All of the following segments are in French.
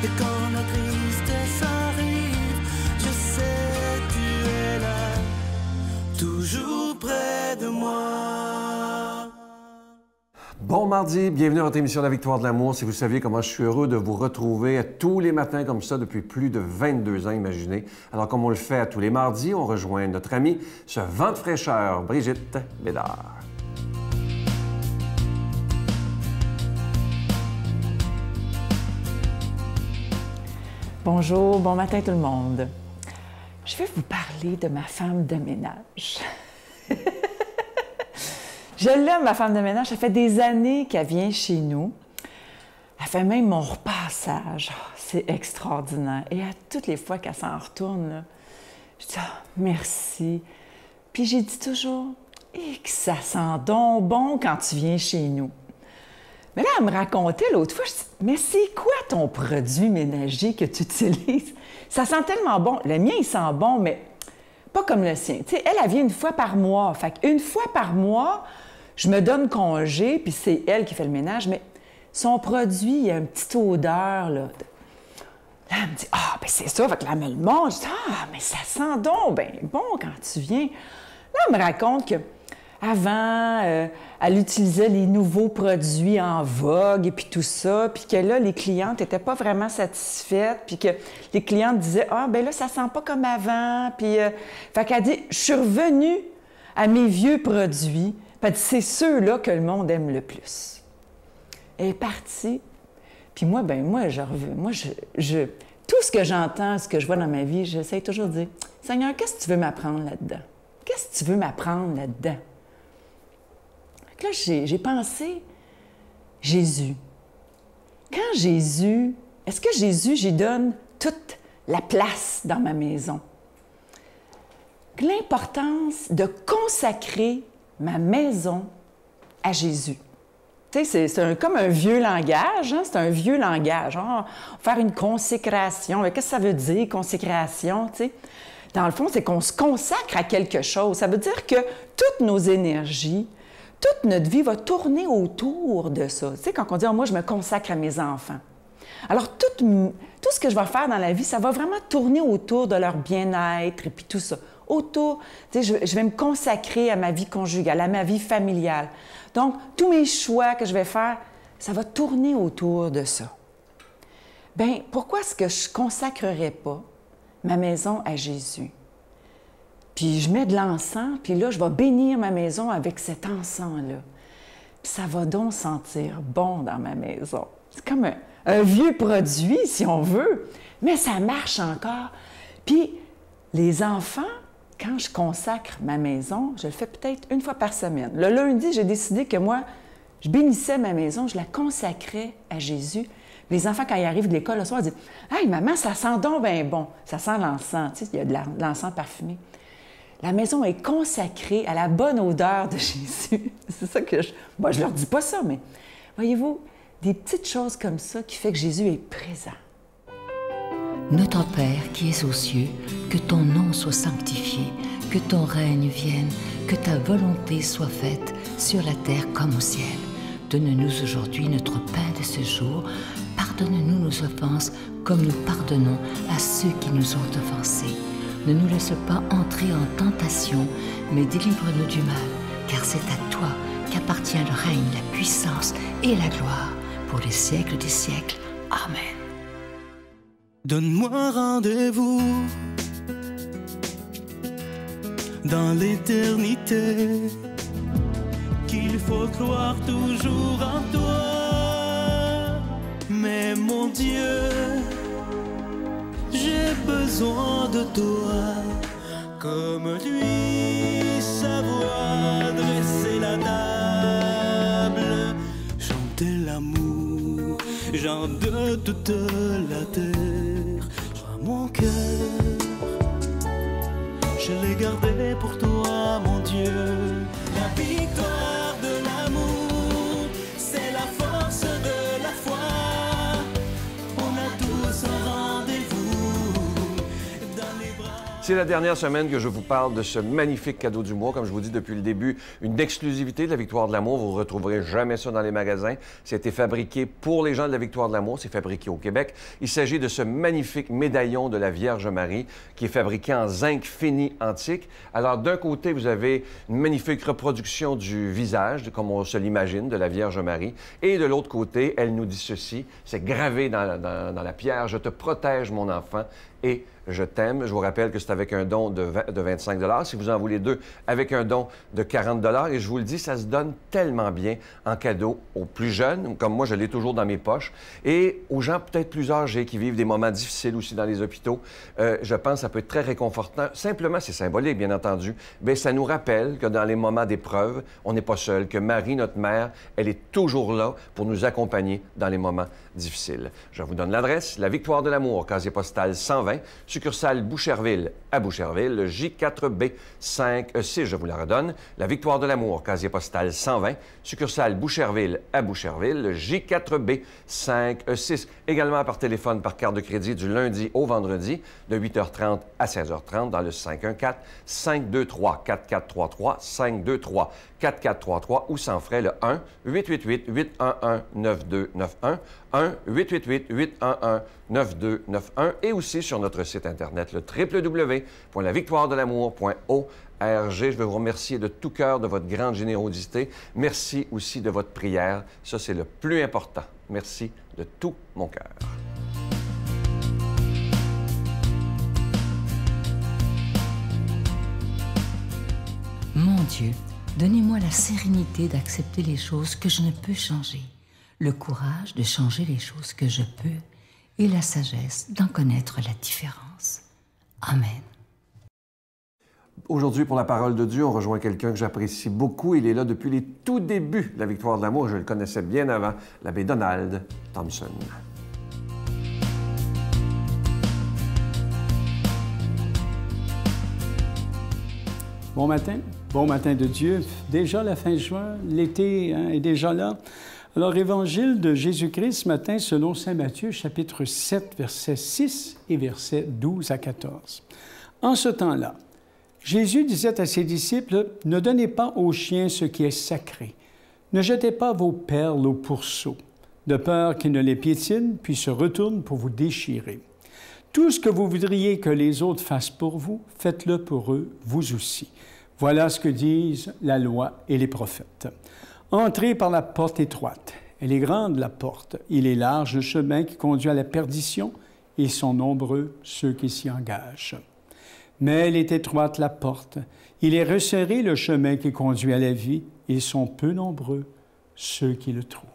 Et quand la tristesse arrive, je sais tu es là, toujours près de moi. Bon mardi, bienvenue à votre émission La Victoire de l'amour. Si vous saviez comment je suis heureux de vous retrouver tous les matins comme ça depuis plus de 22 ans, imaginez. Alors comme on le fait à tous les mardis, on rejoint notre amie, ce vent de fraîcheur, Brigitte Bédard. Bonjour, bon matin tout le monde. Je vais vous parler de ma femme de ménage. Je l'aime, ma femme de ménage. Ça fait des années qu'elle vient chez nous. Elle fait même mon repassage. Oh, c'est extraordinaire. Et à toutes les fois qu'elle s'en retourne, là, je dis merci. Puis j'ai dit toujours, que ça sent donc bon quand tu viens chez nous. Mais là, elle me racontait l'autre fois, je dis, mais c'est quoi ton produit ménager que tu utilises? Ça sent tellement bon. Le mien, il sent bon, mais pas comme le sien. Tu sais, elle vient une fois par mois. Fait qu'une fois par mois, je me donne congé, puis c'est elle qui fait le ménage, mais son produit, il y a une petite odeur, là. Là, elle me dit, ah, ben c'est ça, fait que là, elle me le mange. Je dis, ah, mais ça sent donc ben bon quand tu viens. Là, elle me raconte que avant, elle utilisait les nouveaux produits en vogue et puis tout ça, puis que là, les clientes n'étaient pas vraiment satisfaites, puis que les clientes disaient « Ah, ben là, ça sent pas comme avant. » Puis, fait qu'elle dit « Je suis revenue à mes vieux produits. » Puis elle dit « C'est ceux-là que le monde aime le plus. » Elle est partie. Puis moi, ben moi, tout ce que j'entends, ce que je vois dans ma vie, j'essaie toujours de dire « Seigneur, qu'est-ce que tu veux m'apprendre là-dedans? Qu'est-ce que tu veux m'apprendre là-dedans? » Là, j'ai pensé, Jésus. Quand Jésus, est-ce que Jésus, j'y donne toute la place dans ma maison? L'importance de consacrer ma maison à Jésus. Tu sais, c'est comme un vieux langage, hein? C'est un vieux langage. Faire une consécration. Qu'est-ce que ça veut dire, consécration, tu sais? Dans le fond, c'est qu'on se consacre à quelque chose. Ça veut dire que toutes nos énergies, toute notre vie va tourner autour de ça. Tu sais, quand on dit « moi, je me consacre à mes enfants ». Alors, tout ce que je vais faire dans la vie, ça va vraiment tourner autour de leur bien-être et puis tout ça. Autour, tu sais, je vais me consacrer à ma vie conjugale, à ma vie familiale. Donc, tous mes choix que je vais faire, ça va tourner autour de ça. Bien, pourquoi est-ce que je ne consacrerais pas ma maison à Jésus? Puis je mets de l'encens, puis là, je vais bénir ma maison avec cet encens-là. Puis ça va donc sentir bon dans ma maison. C'est comme un vieux produit, si on veut, mais ça marche encore. Puis les enfants, quand je consacre ma maison, je le fais peut-être une fois par semaine. Le lundi, j'ai décidé que moi, je bénissais ma maison, je la consacrais à Jésus. Les enfants, quand ils arrivent de l'école le soir, ils disent « Hey, maman, ça sent donc bien bon. » Ça sent l'encens, tu sais, il y a de l'encens parfumé. La maison est consacrée à la bonne odeur de Jésus. C'est ça que moi, je leur dis pas ça, mais voyez-vous, des petites choses comme ça qui fait que Jésus est présent. Notre Père qui es aux cieux, que ton nom soit sanctifié, que ton règne vienne, que ta volonté soit faite sur la terre comme au ciel. Donne-nous aujourd'hui notre pain de ce jour. Pardonne-nous nos offenses comme nous pardonnons à ceux qui nous ont offensés. Ne nous laisse pas entrer en tentation, mais délivre-nous du mal, car c'est à toi qu'appartient le règne, la puissance et la gloire, pour les siècles des siècles. Amen. Donne-moi rendez-vous dans l'éternité, qu'il faut croire toujours en toi. Mais mon Dieu, j'ai besoin de toi, comme lui savoir dresser la table, chanter l'amour, genre de toute la terre. Mon cœur, je l'ai gardé pour toi, mon Dieu. La victoire de l'amour, c'est la force de la foi. On a tous un rendez-vous dans les bras. C'est la dernière semaine que je vous parle de ce magnifique cadeau du mois. Comme je vous dis depuis le début, une exclusivité de la Victoire de l'Amour. Vous ne retrouverez jamais ça dans les magasins. C'était fabriqué pour les gens de la Victoire de l'Amour. C'est fabriqué au Québec. Il s'agit de ce magnifique médaillon de la Vierge Marie qui est fabriqué en zinc fini antique. Alors, d'un côté, vous avez une magnifique reproduction du visage, comme on se l'imagine, de la Vierge Marie. Et de l'autre côté, elle nous dit ceci. C'est gravé dans la pierre. « Je te protège, mon enfant, et je t'aime ». Je vous rappelle que c'est avec un don de 25 $. Si vous en voulez deux, avec un don de 40 $. Et je vous le dis, ça se donne tellement bien en cadeau aux plus jeunes, comme moi, je l'ai toujours dans mes poches, et aux gens peut-être plus âgés qui vivent des moments difficiles aussi dans les hôpitaux. Je pense que ça peut être très réconfortant. Simplement, c'est symbolique, bien entendu. Bien, ça nous rappelle que dans les moments d'épreuve, on n'est pas seul, que Marie, notre mère, elle est toujours là pour nous accompagner dans les moments difficiles. Je vous donne l'adresse, la Victoire de l'Amour, casier postal 120, succursale Boucherville à Boucherville, le J4B 5E6, je vous la redonne. La Victoire de l'Amour, casier postal 120, succursale Boucherville à Boucherville, le J4B 5E6. Également par téléphone, par carte de crédit du lundi au vendredi, de 8h30 à 16h30 dans le 514-523-4433, 523-4433 ou sans frais le 1-888-811-9291, 1-888-811-9291 et aussi sur notre site Internet, le www.lavictoiredelamour.org. Je veux vous remercier de tout cœur de votre grande générosité. Merci aussi de votre prière. Ça, c'est le plus important. Merci de tout mon cœur. Mon Dieu, donnez-moi la sérénité d'accepter les choses que je ne peux changer, le courage de changer les choses que je peux et la sagesse d'en connaître la différence. Amen. Aujourd'hui, pour la parole de Dieu, on rejoint quelqu'un que j'apprécie beaucoup. Il est là depuis les tout débuts de la Victoire de l'Amour. Je le connaissais bien avant, l'abbé Donald Thompson. Bon matin de Dieu. Déjà la fin juin, l'été est déjà là. Alors, évangile de Jésus-Christ ce matin, selon saint Matthieu, chapitre 7, versets 6 et versets 12 à 14. En ce temps-là, Jésus disait à ses disciples, « Ne donnez pas aux chiens ce qui est sacré. Ne jetez pas vos perles au pourceau, de peur qu'ils ne les piétinent, puis se retournent pour vous déchirer. Tout ce que vous voudriez que les autres fassent pour vous, faites-le pour eux, vous aussi. Voilà ce que disent la loi et les prophètes. Entrez par la porte étroite. Elle est grande, la porte. Il est large le chemin qui conduit à la perdition, et sont nombreux ceux qui s'y engagent. Mais elle est étroite, la porte. Il est resserré le chemin qui conduit à la vie, et sont peu nombreux ceux qui le trouvent. »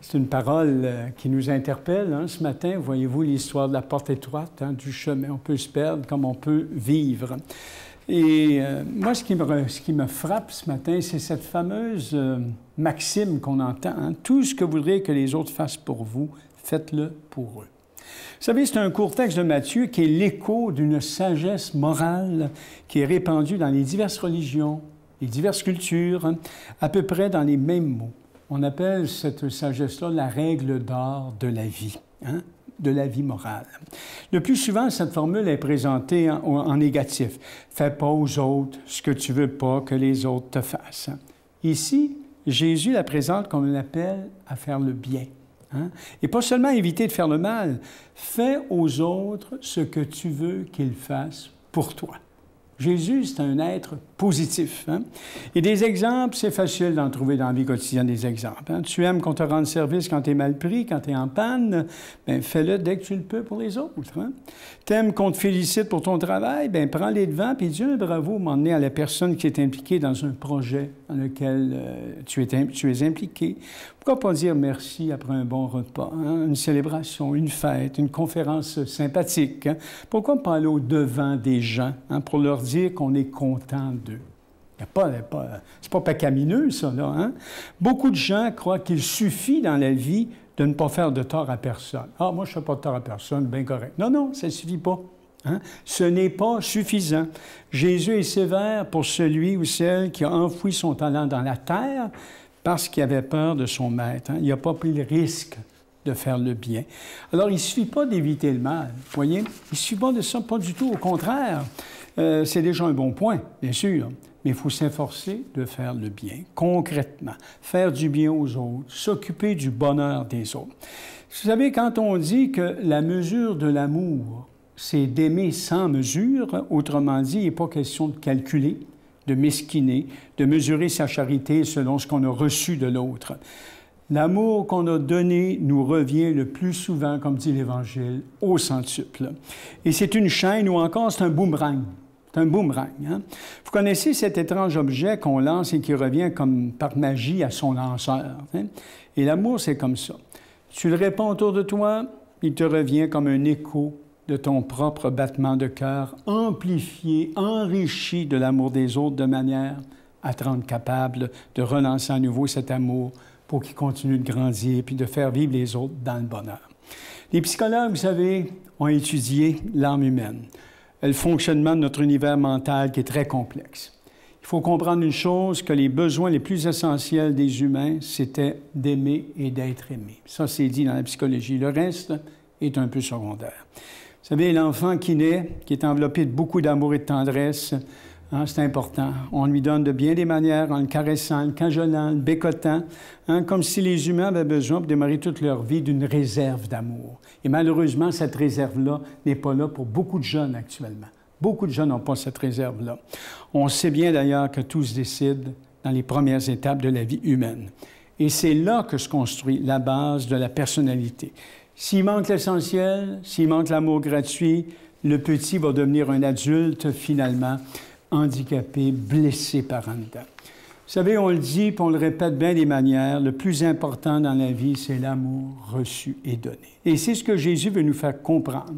C'est une parole qui nous interpelle ce matin. Voyez-vous l'histoire de la porte étroite, du chemin. On peut se perdre comme on peut vivre. Et moi, ce qui me frappe ce matin, c'est cette fameuse maxime qu'on entend. Tout ce que vous voudrez que les autres fassent pour vous, faites-le pour eux. Vous savez, c'est un court texte de Matthieu qui est l'écho d'une sagesse morale qui est répandue dans les diverses religions, les diverses cultures, à peu près dans les mêmes mots. On appelle cette sagesse-là la règle d'or de la vie, de la vie morale. Le plus souvent, cette formule est présentée en négatif. « Fais pas aux autres ce que tu veux pas que les autres te fassent. » Ici, Jésus la présente comme un appel à faire le bien. Et pas seulement éviter de faire le mal. Fais aux autres ce que tu veux qu'ils fassent pour toi. Jésus, c'est un être positif. Et des exemples, c'est facile d'en trouver dans la vie quotidienne des exemples. Tu aimes qu'on te rende service quand tu es mal pris, quand tu es en panne, bien, fais-le dès que tu le peux pour les autres. Tu aimes qu'on te félicite pour ton travail, bien, prends les devants puis dis un bravo, m'emmener à la personne qui est impliquée dans un projet dans lequel tu es impliqué. Pourquoi pas dire merci après un bon repas, une célébration, une fête, une conférence sympathique? Pourquoi pas aller au-devant des gens pour leur dire qu'on est content d'eux? C'est pas peccamineux, ça, là. Beaucoup de gens croient qu'il suffit dans la vie de ne pas faire de tort à personne. « Ah, moi, je ne fais pas de tort à personne, bien correct. » Non, ça ne suffit pas. Ce n'est pas suffisant. Jésus est sévère pour celui ou celle qui a enfoui son talent dans la terre parce qu'il avait peur de son maître. Il n'a pas pris le risque de faire le bien. Alors, il ne suffit pas d'éviter le mal, vous voyez? Il ne suffit pas de ça, pas du tout, au contraire. C'est déjà un bon point, bien sûr, mais il faut s'efforcer de faire le bien, concrètement, faire du bien aux autres, s'occuper du bonheur des autres. Vous savez, quand on dit que la mesure de l'amour, c'est d'aimer sans mesure, autrement dit, il n'est pas question de calculer, de mesquiner, de mesurer sa charité selon ce qu'on a reçu de l'autre. L'amour qu'on a donné nous revient le plus souvent, comme dit l'Évangile, au centuple. Et c'est une chaîne ou encore c'est un boomerang. C'est un boomerang. Hein? Vous connaissez cet étrange objet qu'on lance et qui revient comme par magie à son lanceur. Hein? Et l'amour, c'est comme ça. Tu le répands autour de toi, il te revient comme un écho de ton propre battement de cœur, amplifié, enrichi de l'amour des autres de manière à te rendre capable de relancer à nouveau cet amour pour qu'il continue de grandir puis de faire vivre les autres dans le bonheur. Les psychologues, vous savez, ont étudié l'âme humaine, le fonctionnement de notre univers mental qui est très complexe. Il faut comprendre une chose, que les besoins les plus essentiels des humains, c'était d'aimer et d'être aimé. Ça, c'est dit dans la psychologie. Le reste est un peu secondaire. Vous savez, l'enfant qui naît, qui est enveloppé de beaucoup d'amour et de tendresse, hein, c'est important. On lui donne de bien des manières en le caressant, le cajolant, le bécotant, hein, comme si les humains avaient besoin pour démarrer toute leur vie d'une réserve d'amour. Et malheureusement, cette réserve-là n'est pas là pour beaucoup de jeunes actuellement. Beaucoup de jeunes n'ont pas cette réserve-là. On sait bien d'ailleurs que tout se décide dans les premières étapes de la vie humaine. Et c'est là que se construit la base de la personnalité. S'il manque l'essentiel, s'il manque l'amour gratuit, le petit va devenir un adulte finalement handicapé, blessé par en dedans. Vous savez, on le dit puis on le répète bien des manières, le plus important dans la vie, c'est l'amour reçu et donné. Et c'est ce que Jésus veut nous faire comprendre.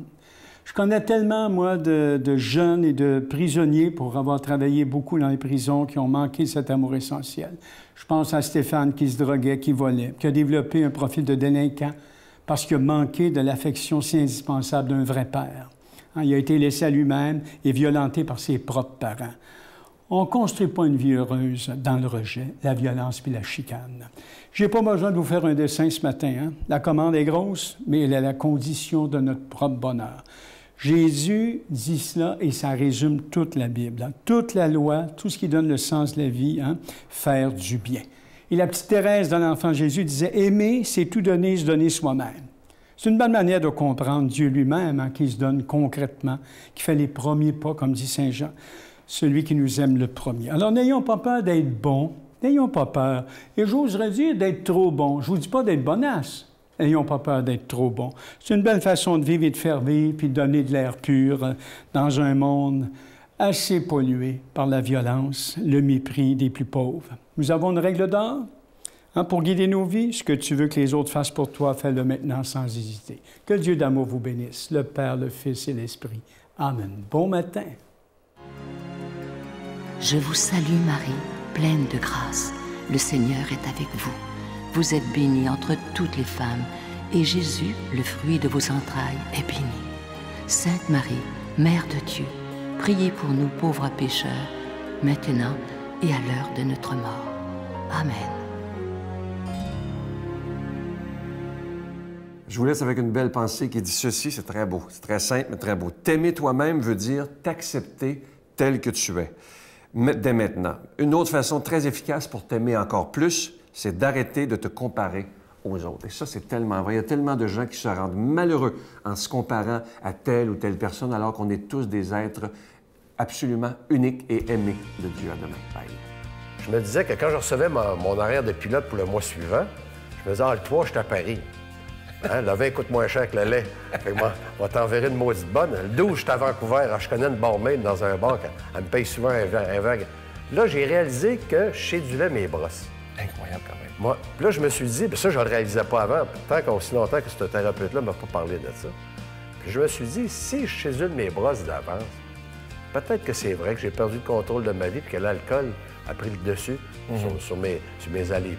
Je connais tellement, moi, de jeunes et de prisonniers, pour avoir travaillé beaucoup dans les prisons, qui ont manqué cet amour essentiel. Je pense à Stéphane qui se droguait, qui volait, qui a développé un profil de délinquant parce qu'il a manqué de l'affection si indispensable d'un vrai père. Hein, il a été laissé à lui-même et violenté par ses propres parents. On ne construit pas une vie heureuse dans le rejet, la violence puis la chicane. Je n'ai pas besoin de vous faire un dessin ce matin. Hein? La commande est grosse, mais elle est la condition de notre propre bonheur. Jésus dit cela et ça résume toute la Bible. Hein? Toute la loi, tout ce qui donne le sens de la vie, hein? Faire du bien. Et la petite Thérèse de l'enfant Jésus disait « Aimer, c'est tout donner, se donner soi-même ». C'est une bonne manière de comprendre Dieu lui-même, hein, qui se donne concrètement, qui fait les premiers pas, comme dit Saint Jean, celui qui nous aime le premier. Alors, n'ayons pas peur d'être bons, n'ayons pas peur. Et j'oserais dire d'être trop bon. Je ne vous dis pas d'être bonasse. N'ayons pas peur d'être trop bon. C'est une belle façon de vivre et de faire vivre, puis de donner de l'air pur dans un monde assez pollué par la violence, le mépris des plus pauvres. Nous avons une règle d'or. Hein, pour guider nos vies, ce que tu veux que les autres fassent pour toi, fais-le maintenant sans hésiter. Que le Dieu d'amour vous bénisse, le Père, le Fils et l'Esprit. Amen. Bon matin. Je vous salue Marie, pleine de grâce. Le Seigneur est avec vous. Vous êtes bénie entre toutes les femmes, et Jésus, le fruit de vos entrailles, est béni. Sainte Marie, Mère de Dieu, priez pour nous pauvres pécheurs, maintenant et à l'heure de notre mort. Amen. Je vous laisse avec une belle pensée qui dit ceci, c'est très beau, c'est très simple, mais très beau. T'aimer toi-même veut dire t'accepter tel que tu es, dès maintenant. Une autre façon très efficace pour t'aimer encore plus, c'est d'arrêter de te comparer aux autres. Et ça, c'est tellement vrai. Il y a tellement de gens qui se rendent malheureux en se comparant à telle ou telle personne, alors qu'on est tous des êtres absolument uniques et aimés de Dieu à demain. Bye. Je me disais que quand je recevais mon horaire de pilote pour le mois suivant, je me disais, le 3, je suis à Paris. Hein, le vin coûte moins cher que le lait. Fait que moi, on va t'enverrer une maudite bonne. Le 12, je suis à Vancouver. Alors, je connais une barmaid dans un bar. Elle me paye souvent un verre. Là, j'ai réalisé que je sédulais mes brosses. Incroyable quand même. Moi, puis là, je me suis dit, puis ça, je ne le réalisais pas avant, aussi longtemps que ce thérapeute-là ne m'a pas parlé de ça. Puis je me suis dit, si je sédule mes brosses d'avance, peut-être que c'est vrai que j'ai perdu le contrôle de ma vie et que l'alcool a pris le dessus sur mes allées.